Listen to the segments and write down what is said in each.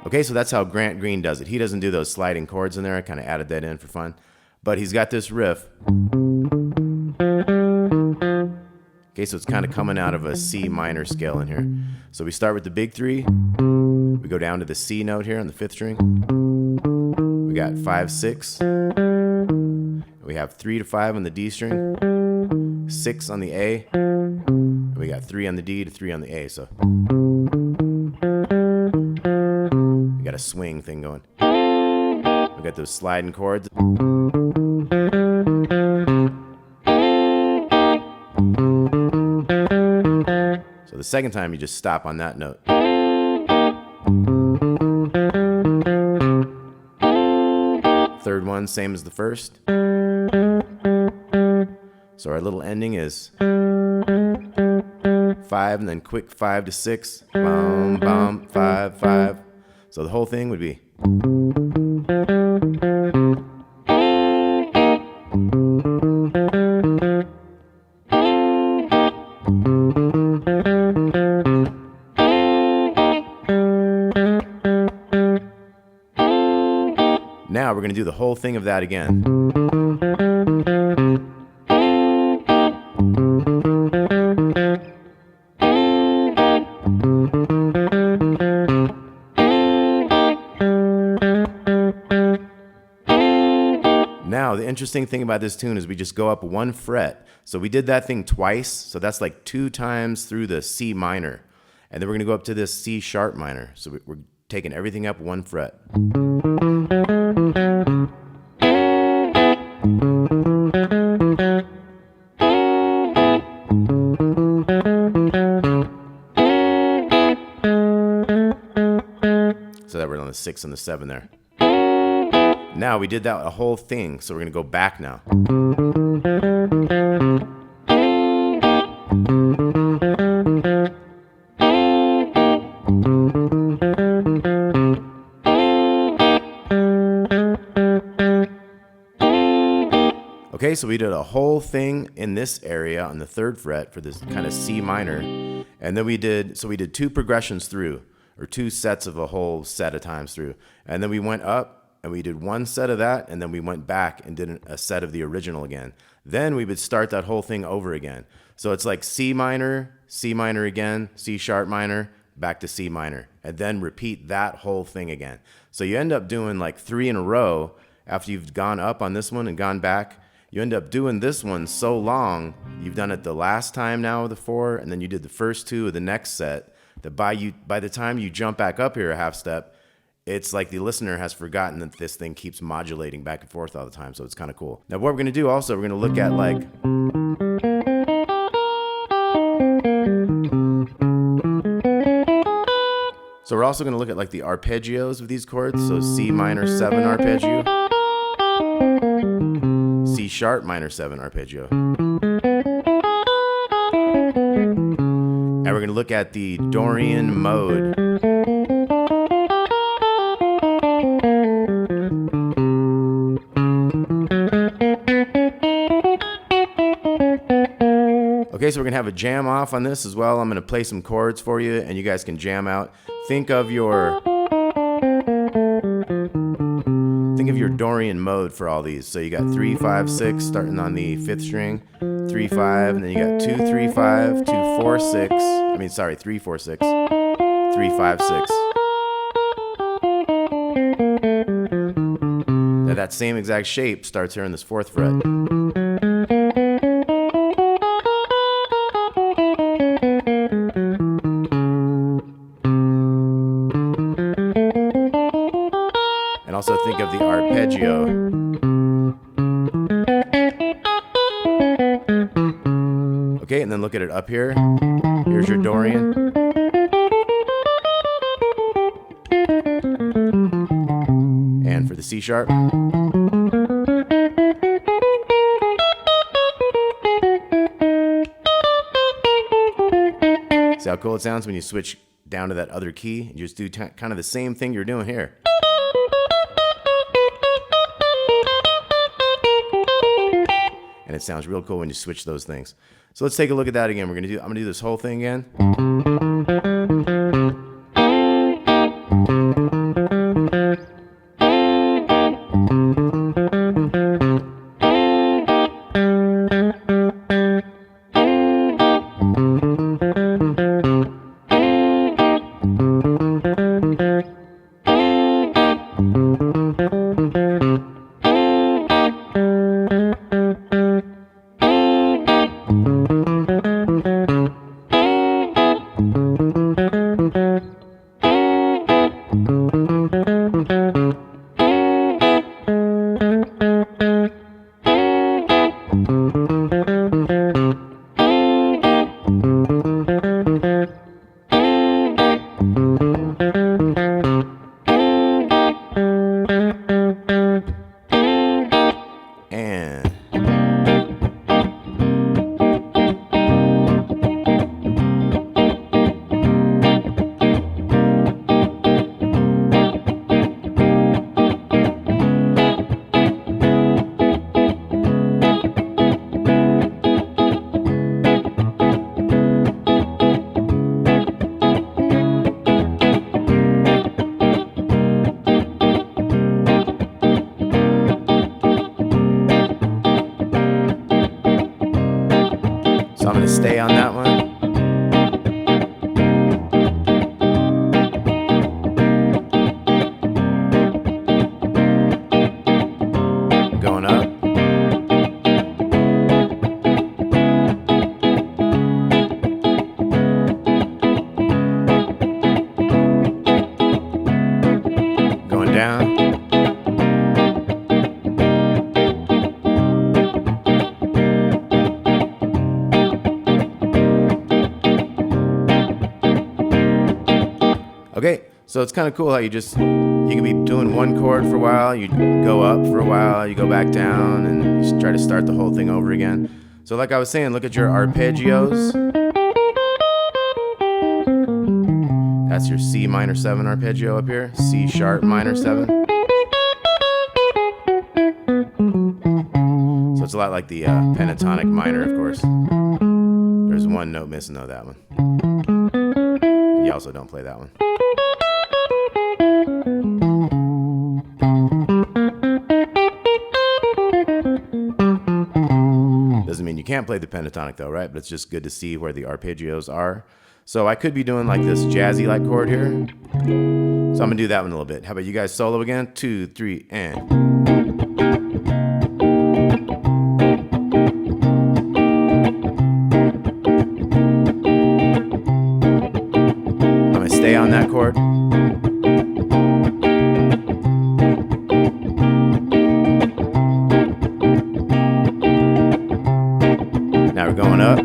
Okay, so that's how Grant Green does it. He doesn't do those sliding chords in there. I kind of added that in for fun. But he's got this riff. Okay, so it's kind of coming out of a C minor scale in here. So we start with the big three. We go down to the C note here on the 5th string. We got 5, 6. We have 3 to 5 on the D string, 6 on the A. And we got 3 on the D to 3 on the A. So we got a swing thing going. We got those sliding chords. So the second time you just stop on that note. Third one, same as the first. So our little ending is 5 and then quick 5 to 6. Bum, bum, 5, 5. So the whole thing would be. Now we're going to do the whole thing of that again. Now, the interesting thing about this tune is we just go up 1 fret. So we did that thing twice. So that's like 2 times through the C minor. And then we're going to go up to this C sharp minor. So we're taking everything up 1 fret. So that we're on the 6 and the 7 there. Now we did that a whole thing, so we're going to go back now. Okay, so we did a whole thing in this area on the 3rd fret for this kind of C minor. And then we did 2 progressions through, or 2 sets of a whole set of times through. And then we went up and we did 1 set of that, and then we went back and did a set of the original again. Then we would start that whole thing over again. So it's like C minor again, C sharp minor, back to C minor, and then repeat that whole thing again. So you end up doing like 3 in a row after you've gone up on this one and gone back. You end up doing this one so long, you've done it the last time now with the 4, and then you did the first 2 of the next set, that by the time you jump back up here a half step, it's like the listener has forgotten that this thing keeps modulating back and forth all the time, so it's kind of cool. Now what we're going to do also, we're going to look at like... So we're also going to look at like the arpeggios of these chords. So C minor 7 arpeggio, C sharp minor 7 arpeggio. And we're going to look at the Dorian mode. Okay, so we're gonna have a jam off on this as well. I'm gonna play some chords for you and you guys can jam out. Think of your Dorian mode for all these. So you got 3, 5, 6 starting on the 5th string, 3, 5, and then you got 2, 3, 5, 2, 4, 6. 3, 4, 6, 3, 5, 6. Now that same exact shape starts here in this 4th fret. And also think of the arpeggio. Okay, and then look at it up here. Here's your Dorian. And for the C sharp. See how cool it sounds when you switch down to that other key and just do kind of the same thing you're doing here. and it sounds real cool when you switch those things. So let's take a look at that again. I'm gonna do this whole thing again. So I'm going to stay on that one. Going up. Going down. Okay, so it's kind of cool how you can be doing one chord for a while, you go up for a while, you go back down, and you try to start the whole thing over again. So like I was saying, look at your arpeggios. That's your C minor 7 arpeggio up here, C sharp minor 7. So it's a lot like the pentatonic minor, of course. There's one note missing though, that one. You also don't play that one. Doesn't mean you can't play the pentatonic though, right? But it's just good to see where the arpeggios are. So I could be doing like this jazzy like chord here. So I'm gonna do that one a little bit. How about you guys solo again? 2, 3, and. I'm gonna stay on that chord. Now we're going up.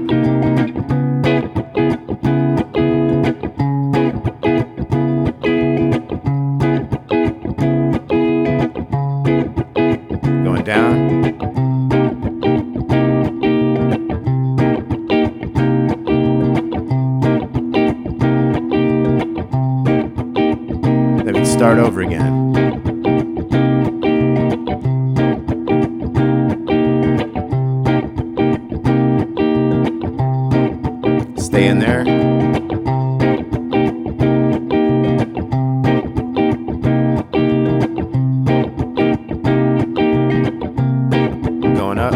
Going down. Then we start over again. Stay in there. Going up.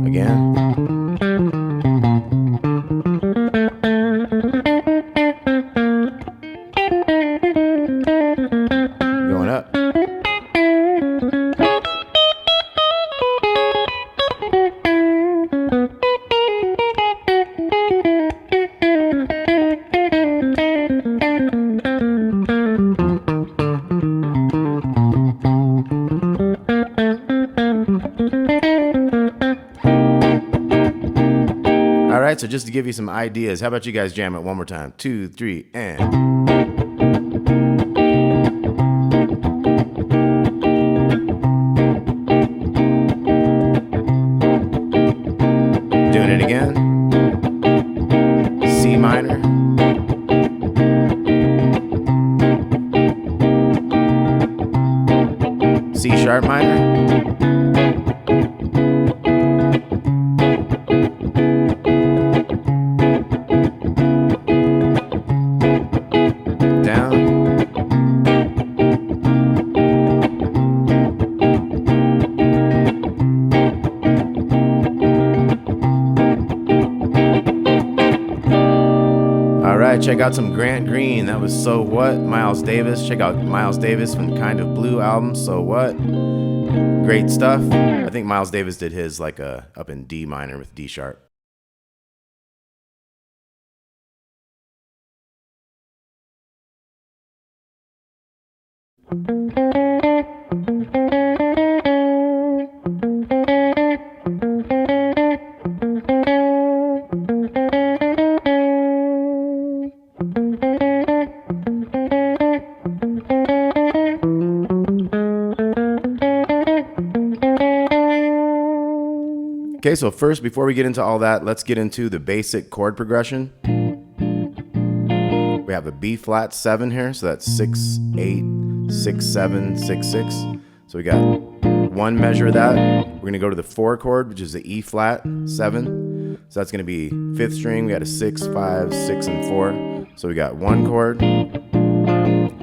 Again. Going up. All right, so just to give you some ideas, how about you guys jam it one more time? 2, 3, and. Doing it again. C minor. C sharp minor. Check out some Grant Green. That was So What, Miles Davis. Check out Miles Davis from Kind of Blue album, So What. Great stuff. I think Miles Davis did his like up in D minor with D sharp. Okay, so first, before we get into all that, let's get into the basic chord progression. We have a B flat 7 here, so that's 6, 8, 6, 7, 6, 6. So we got one measure of that. We're gonna go to the 4 chord, which is the E flat 7. So that's gonna be 5th string. We got a 6, 5, 6, and 4. So we got 1 chord,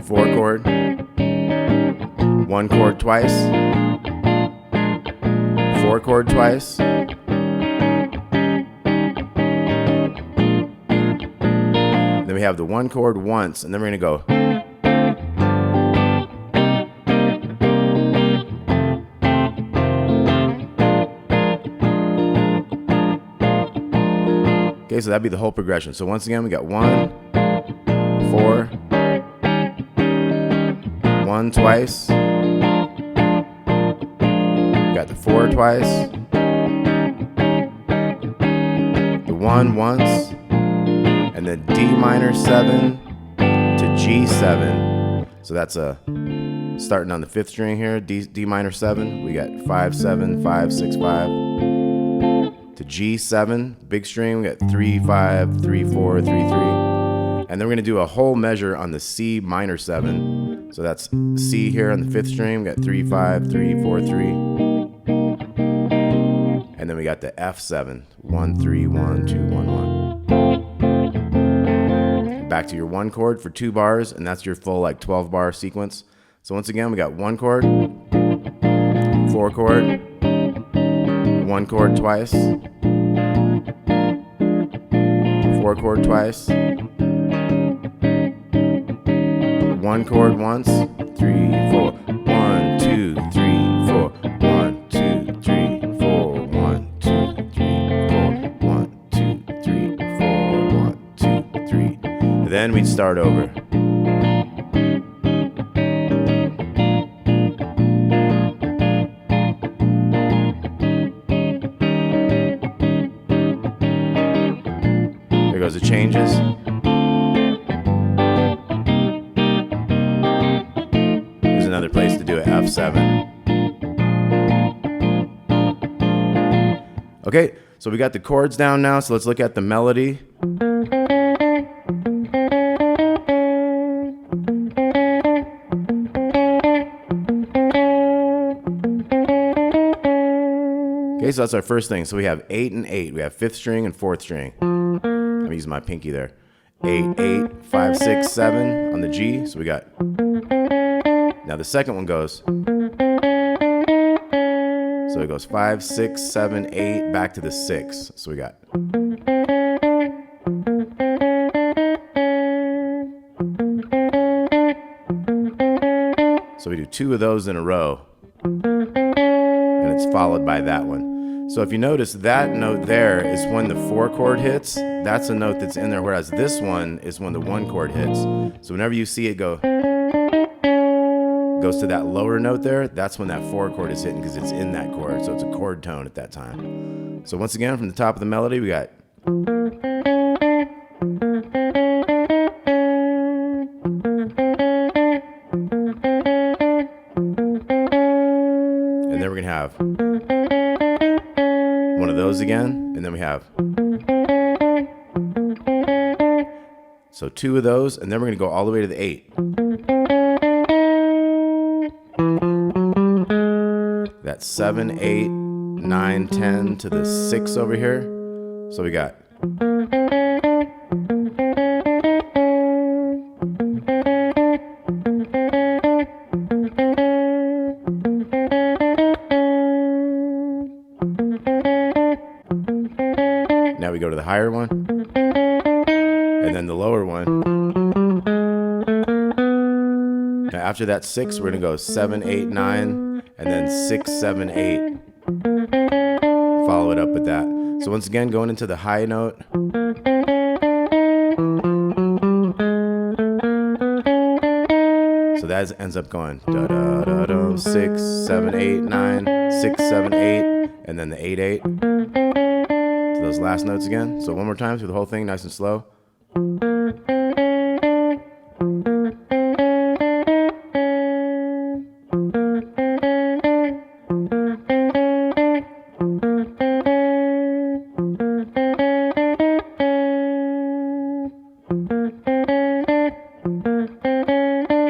4 chord, 1 chord twice, 4 chord twice, then we have the 1 chord once, and then we're gonna go. Okay, so that'd be the whole progression. So once again, we got 1, 4, 1 twice, we got the 4 twice, the 1 once, and then D minor 7 to G7. So that's starting on the 5th string here, D minor 7. We got 5, 7, 5, 6, 5. To G7, big string, we got 3, 5, 3, 4, 3, 3. And then we're gonna do a whole measure on the C minor 7. So that's C here on the 5th string, we got 3, 5, 3, 4, 3. And then we got the F7, 1, 3, 1, 2, 1, 1. Back to your 1 chord for 2 bars, and that's your full like 12 bar sequence. So once again, we got 1 chord, 4 chord, 1 chord twice, 4 chord twice, 1 chord once, 3, 4, 1, 2, 3, 4, 1, 2, 3, 4, 1, 2, 3, 4, 1, 2, 3, 4, 1, 2, 3. And then we'd start over. There goes the changes. There's another place to do an F7. Okay, so we got the chords down now, so let's look at the melody. Okay, so that's our first thing. So we have 8 and 8. We have 5th string and 4th string. I'm using my pinky there. 8, 8, 5, 6, 7 on the G. So we got, now the second one goes, so it goes 5, 6, 7, 8, back to the 6. So we got, so we do 2 of those in a row, and it's followed by that one. So if you notice, that note there is when the 4 chord hits. That's a note that's in there, whereas this one is when the 1 chord hits. So whenever you see it goes to that lower note there, that's when that 4 chord is hitting, because it's in that chord. So it's a chord tone at that time. So once again, from the top of the melody, we got, and then we're gonna have one of those again, and then we have, so 2 of those, and then we're gonna go all the way to the 8. That's 7, 8, 9, 10 to the 6 over here. So we got, now we go to the higher one, and then the lower one. Now after that 6, we're gonna go 7, 8, 9, and then 6, 7, 8. Follow it up with that. So once again, going into the high note. So that ends up going da da da da, 6, 7, 8, 9, 6, 7, 8, and then the 8, 8. To those last notes again. So one more time through the whole thing, nice and slow.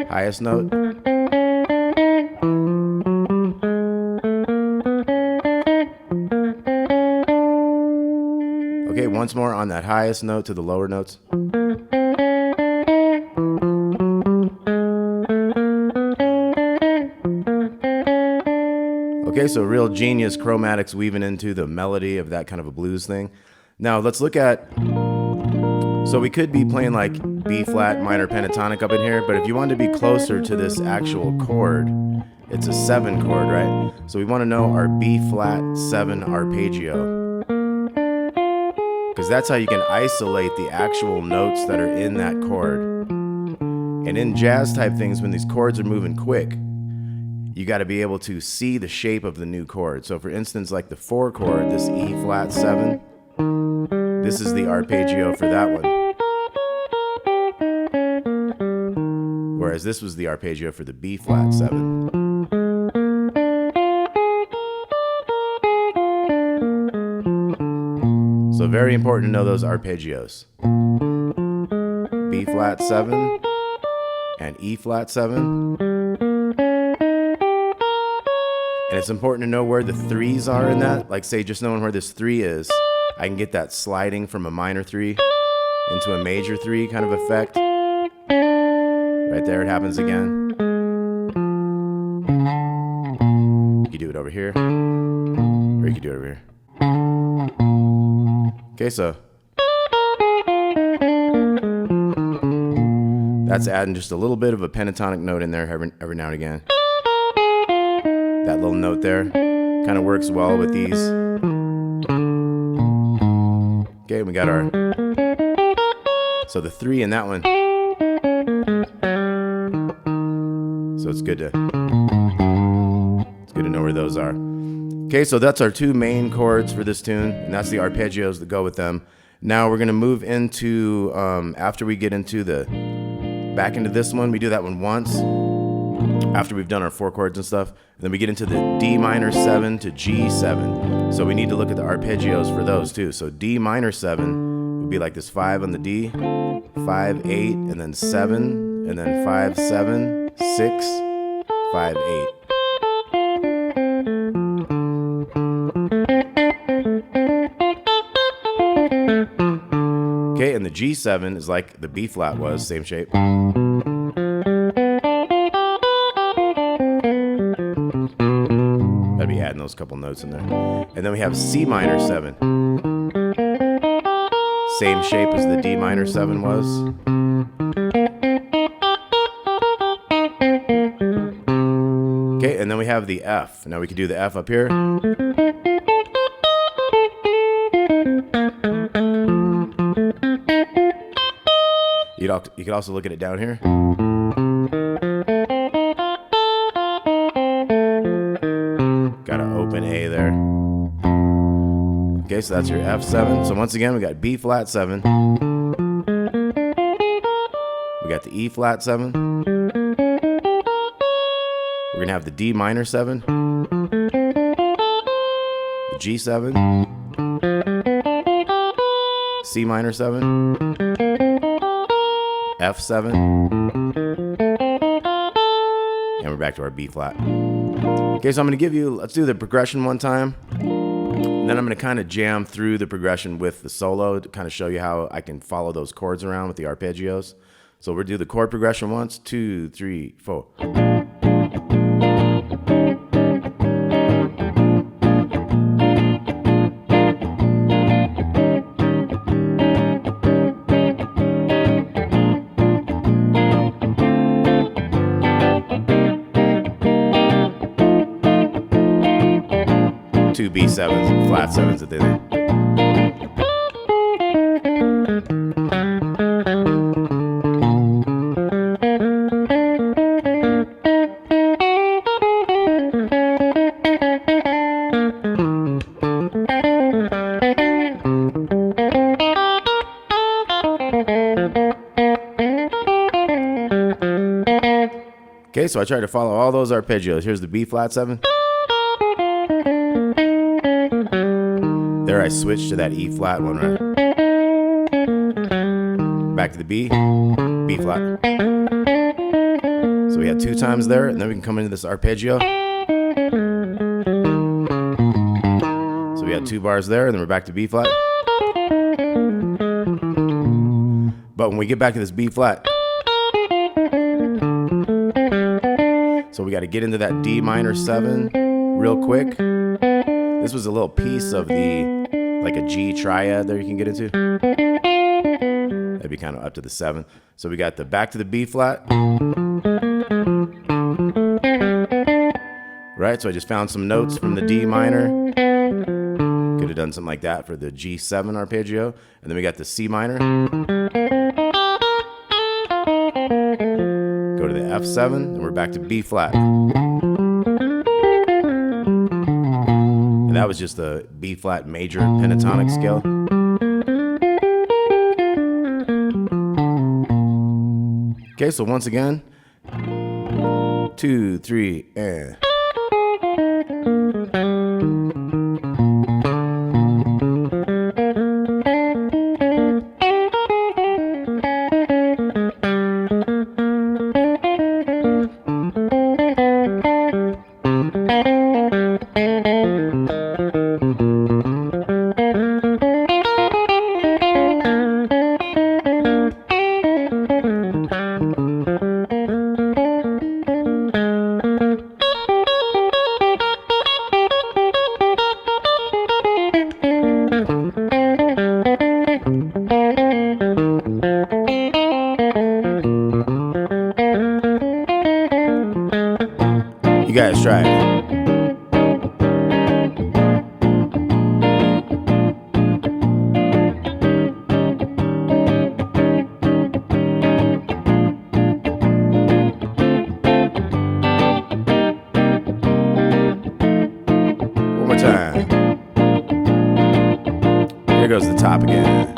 Highest note. Okay, once more on that highest note to the lower notes. Okay, so real genius chromatics weaving into the melody of that kind of a blues thing. Now let's look at, so we could be playing like B flat minor pentatonic up in here, but if you want to be closer to this actual chord, it's a 7 chord, right? So we want to know our B flat 7 arpeggio, because that's how you can isolate the actual notes that are in that chord. And in jazz type things, when these chords are moving quick, you got to be able to see the shape of the new chord. So for instance, like the 4 chord, this E flat 7, this is the arpeggio for that one. Whereas this was the arpeggio for the B flat 7. So very important to know those arpeggios. B flat 7 and E flat 7. And it's important to know where the 3s are in that. Like say just knowing where this 3 is, I can get that sliding from a minor 3 into a major 3 kind of effect. Right there it happens again. You can do it over here, or you can do it over here. Okay, so that's adding just a little bit of a pentatonic note in there every now and again. That little note there kind of works well with these. Okay, we got our, so the 3 in that one. So it's good to know where those are. Okay, so that's our 2 main chords for this tune, and that's the arpeggios that go with them. Now we're gonna move into, after we get into back into this one, we do that one once, after we've done our 4 chords and stuff, and then we get into the D minor 7 to G7. So we need to look at the arpeggios for those too. So D minor 7 would be like this 5 on the D, 5, 8, and then 7, and then 5, 7, 6, 5, 8. Okay, and the G7 is like the B flat was, same shape. Gotta be adding those couple notes in there. And then we have C minor 7. Same shape as the D minor 7 was. Okay, and then we have the F. Now we can do the F up here. You could also look at it down here. Got an open A there. Okay, so that's your F7. So once again, we got B flat 7. We got the E flat 7. We're gonna have the D minor 7. The G7. C minor 7. F7. And we're back to our B flat. Okay, so I'm gonna let's do the progression one time. And then I'm gonna kind of jam through the progression with the solo to kind of show you how I can follow those chords around with the arpeggios. So we'll do the chord progression once, 2, 3, 4. Two B7s, flat 7s at the end. Okay, so I tried to follow all those arpeggios. Here's the B flat 7. There I switched to that E flat one, right? Back to the B, B flat. So we had 2 times there, and then we can come into this arpeggio. So we had 2 bars there, and then we're back to B flat. But when we get back to this B flat, so we got to get into that D minor 7 real quick. This was a little piece of like a G triad there you can get into. That'd be kind of up to the 7th. So we got the back to the B flat. Right, so I just found some notes from the D minor. Could have done something like that for the G7 arpeggio. And then we got the C minor. Go to the F7, and we're back to B flat. And that was just the B flat major pentatonic scale. Okay, so once again, 2, 3, and. You guys try it. One more time. Here goes the top again.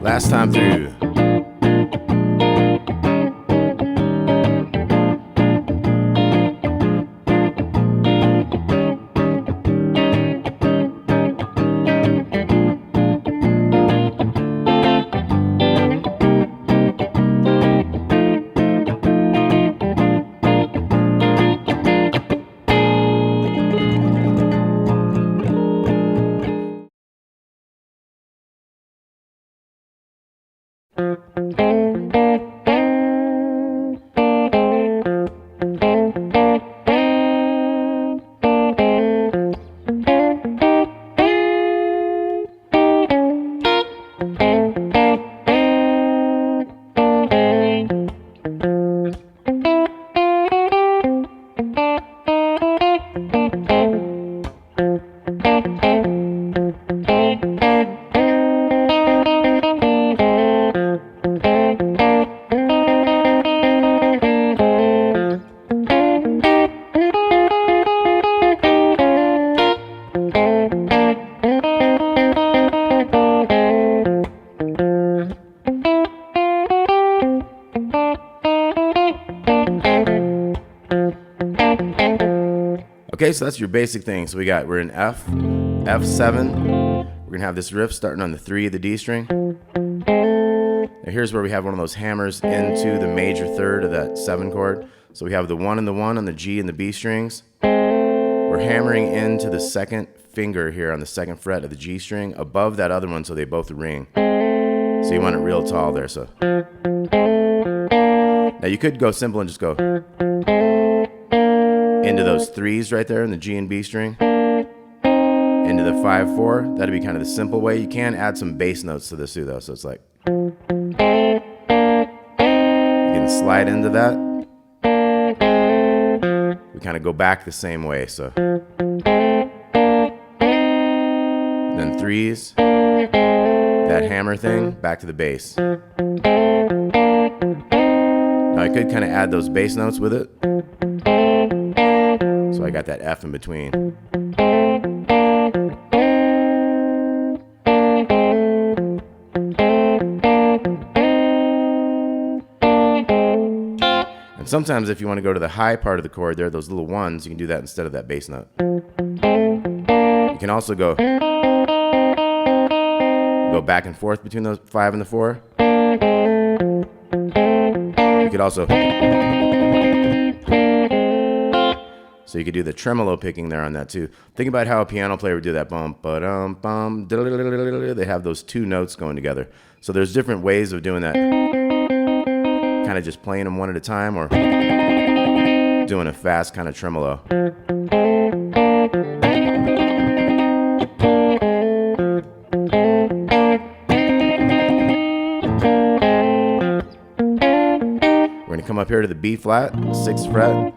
Last time through. Okay, so that's your basic thing. So we're in F, F7. We're gonna have this riff starting on the 3 of the D string. Now here's where we have one of those hammers into the major third of that 7 chord. So we have the 1 and the 1 on the G and the B strings. We're hammering into the second finger here on the 2nd fret of the G string above that other one so they both ring. So you want it real tall there. So now you could go simple and just go into those 3s right there in the G and B string, into the 5/4. That'd be kind of the simple way. You can add some bass notes to this too, though. So it's like you can slide into that. We kind of go back the same way. So then 3s, that hammer thing, back to the bass. Now I could kind of add those bass notes with it. So I got that F in between. And sometimes if you want to go to the high part of the chord there, those little 1s, you can do that instead of that bass note. You can also go back and forth between the 5 and the 4. You could also... So you could do the tremolo picking there on that too. Think about how a piano player would do that. Bum, ba-dum, bum, they have those 2 notes going together. So there's different ways of doing that. Kind of just playing them one at a time or doing a fast kind of tremolo. We're going to come up here to the B flat, 6th fret.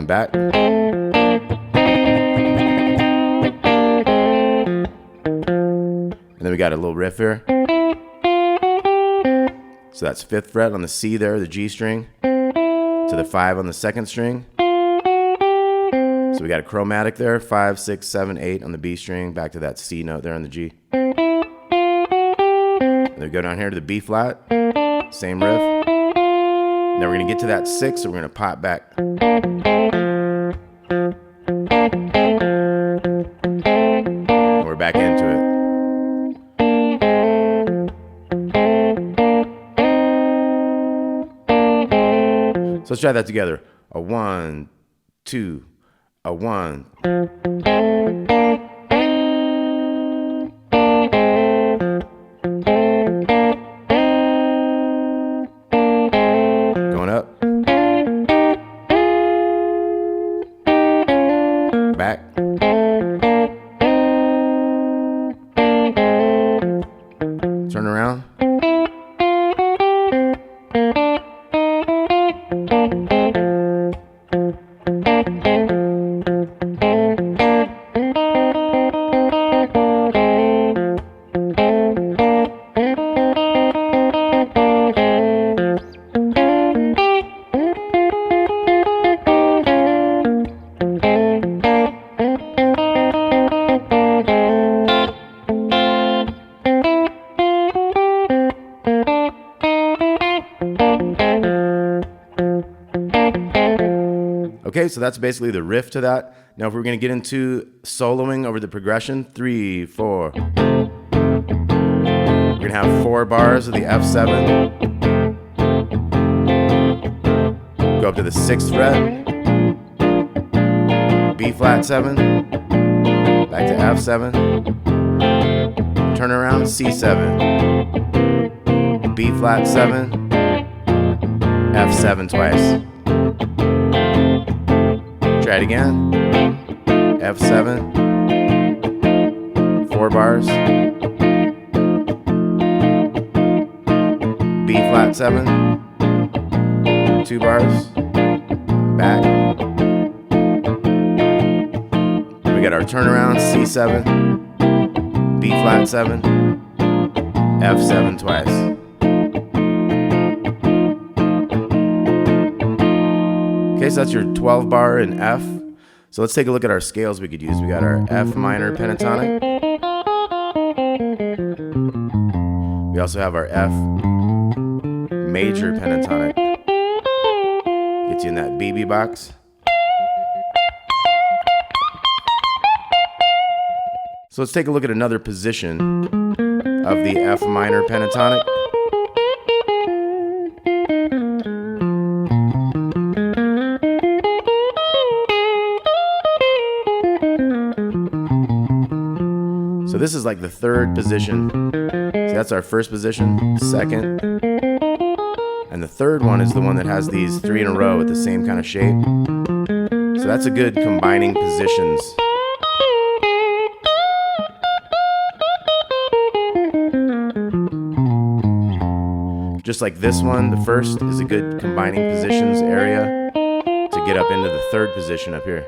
Back. And then we got a little riff here. So that's 5th fret on the C there, the G string, to the 5 on the 2nd string. So we got a chromatic there, 5, 6, 7, 8 on the B string, back to that C note there on the G. And then we go down here to the B flat, same riff. Now we're going to get to that 6, so we're going to pop back. We're back into it. So let's try that together. A 1, 2, a 1. Going up. Back. Turn around. Okay, so that's basically the riff to that. Now if we're going to get into soloing over the progression, 3, 4. We're going to have 4 bars of the F7. Go up to the 6th fret. B flat 7. back to F7, turn around, C7, B flat 7, F7 twice. Try it again. F7, 4 bars, B flat 7, 2 bars, back. We got our turnaround, C7, B flat 7, F7 twice. Okay, so that's your 12 bar in F. So let's take a look at our scales we could use. We got our F minor pentatonic. We also have our F major pentatonic. Gets you in that BB box. So let's take a look at another position of the F minor pentatonic. So this is like the third position. So that's our first position, second. And the third one is the one that has these 3 in a row with the same kind of shape. So that's a good combining positions. Just like this one, the first is a good combining positions area to get up into the third position up here.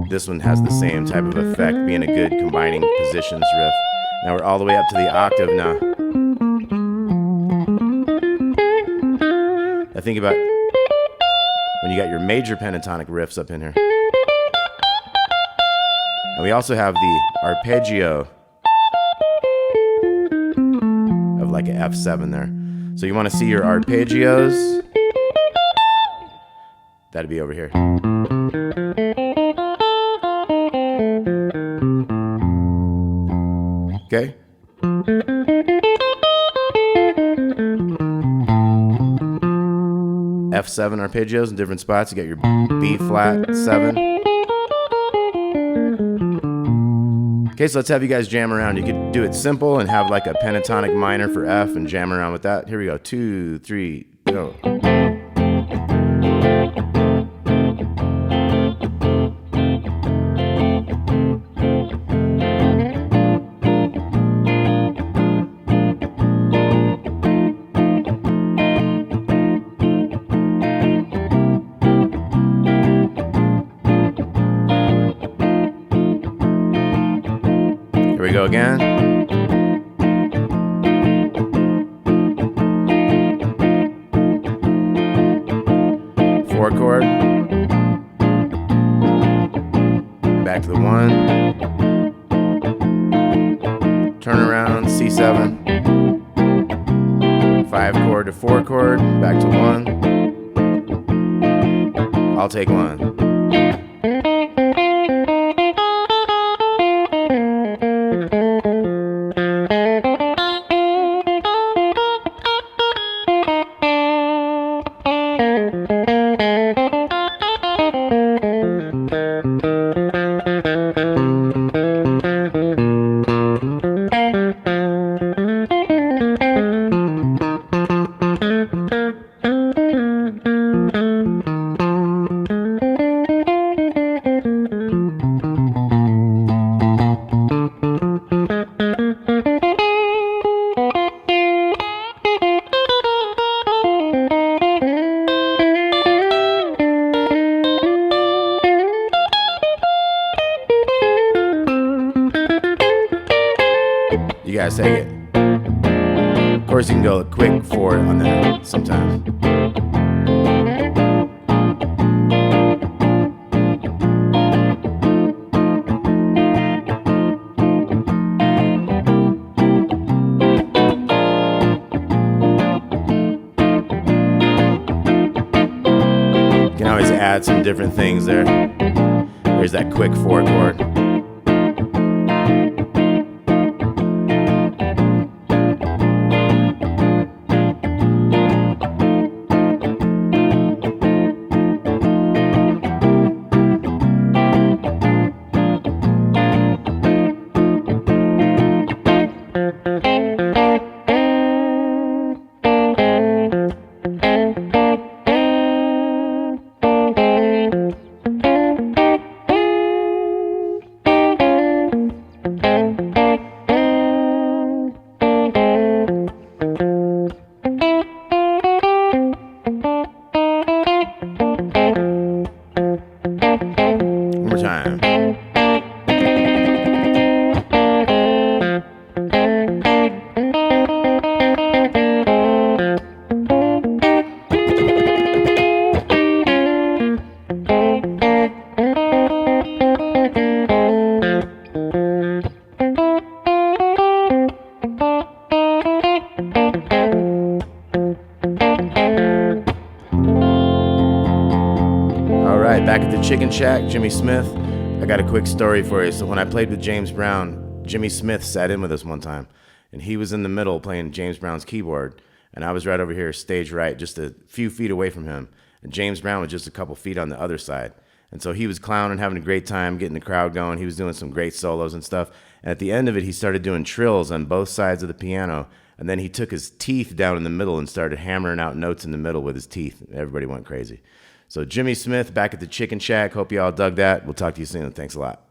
This one has the same type of effect, being a good combining positions riff. Now we're all the way up to the octave now. Now think about when you got your major pentatonic riffs up in here. And we also have the arpeggio of like an F7 there. So you want to see your arpeggios? That'd be over here. Okay. F7 arpeggios in different spots. You got your B flat 7. Okay, so let's have you guys jam around. You could do it simple and have like a pentatonic minor for F and jam around with that. Here we go. 2, 3, go. Here we go again. Four chord. Back to the 1. Turn around, C7. 5 chord to 4 chord. Back to 1. I'll take 1. You guys take it. Of course, you can go quick for it on that sometimes. You can always add some different things there. There's that quick 4 chord. more time. Back at the Chicken Shack, Jimmy Smith. I got a quick story for you. So when I played with James Brown, Jimmy Smith sat in with us one time, and he was in the middle playing James Brown's keyboard, and I was right over here, stage right, just a few feet away from him, and James Brown was just a couple feet on the other side. And so he was clowning, having a great time, getting the crowd going. He was doing some great solos and stuff. And at the end of it, he started doing trills on both sides of the piano, and then he took his teeth down in the middle and started hammering out notes in the middle with his teeth. Everybody went crazy. So Jimmy Smith back at the Chicken Shack. Hope you all dug that. We'll talk to you soon. Thanks a lot.